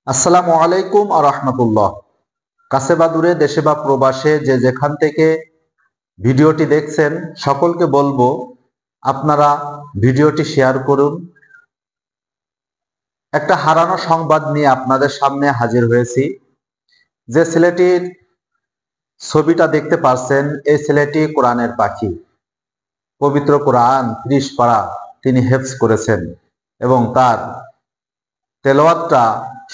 আসসালামু আলাইকুম আ রহমতুল্লাহ। কাছে বা দূরে, দেশে বা প্রবাসে যে যেখান থেকে ভিডিওটি দেখছেন সকলকে বলবো আপনারা ভিডিওটি শেয়ার করুন। একটা হারানো সংবাদ নিয়ে আপনাদের সামনে হাজির হয়েছি। যে ছেলেটির ছবিটা দেখতে পাচ্ছেন, এই ছেলেটি কোরআনের পাখি। পবিত্র কোরআন ৩০ পারা তিনি হেফজ করেছেন এবং তার তেলাওয়াতটা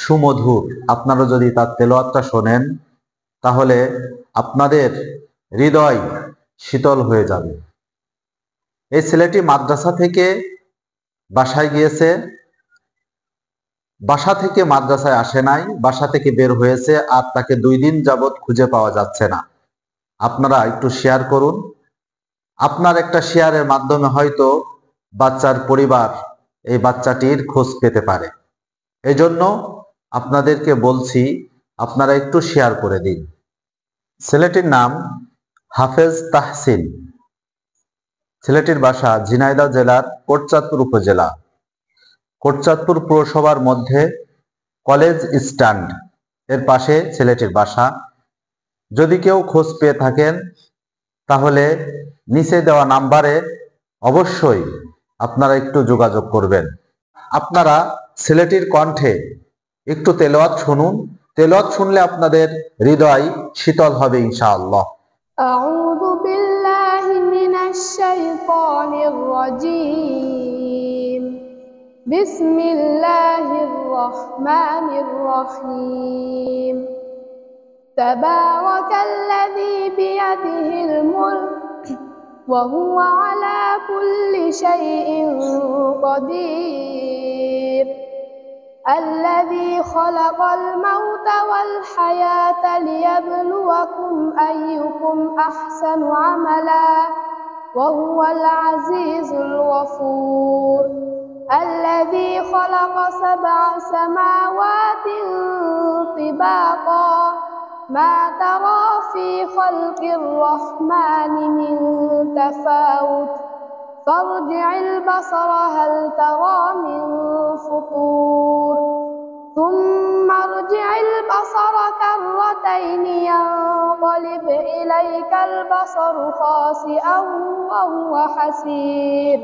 সুমধুর। আপনারা যদি তার তেলাওয়াতটা শোনেন তাহলে আপনাদের হৃদয় শীতল হয়ে যাবে। এই ছেলেটি মাদ্রাসা থেকে বাসায় গিয়েছে, বাসা থেকে মাদ্রাসায় আসে নাই, বাসা থেকে বের হয়েছে, আর তাকে 2 দিন যাবৎ খুঁজে পাওয়া যাচ্ছে না। আপনারা একটু শেয়ার করুন। আপনার একটা শেয়ারের মাধ্যমে হয়তো বাচ্চার পরিবার এই বাচ্চাটির খোঁজ পেতে পারে। এজন্য আপনাদেরকে বলছি আপনারা একটু শেয়ার করে দিন। ছেলেটির নাম হাফেজ তাহসিন। ছেলেটির বাসা ঝিনাইদহ জেলার কোটচাঁদপুর উপজেলা, কোটচাঁদপুর পৌরসভার মধ্যে কলেজ স্ট্যান্ড এর পাশে ছেলেটির বাসা। যদি কেউ খোঁজ পেয়ে থাকেন তাহলে নিচে দেওয়া নাম্বারে অবশ্যই আপনারা একটু যোগাযোগ করবেন। আপনারা ছেলেটির কণ্ঠে একটু তেলাওয়াত শুনুন। তেলাওয়াত শুনলে আপনাদের হৃদয় শীতল হবে ইনশাআল্লাহ। আউযু বিল্লাহি মিনাশ শাইতানির রাজীম। বিসমিল্লাহির রহমানির রহিম। তাবারাকাল্লাযী বিয়াদিহিল মুলক ওয়া হুয়া আলা কুল্লি শাইইন কাদির। الذي خلق الموت والحياة ليبلوكم أيكم أحسن عملا وهو العزيز الغفور. الذي خلق 7 سماوات طباقا ما ترى في خلق الرحمن من تفاوت فارجع البصر هل ترى من فطور ثم ارجع البصر كرتين ينقلب إليك البصر خاسئا وهو حسير.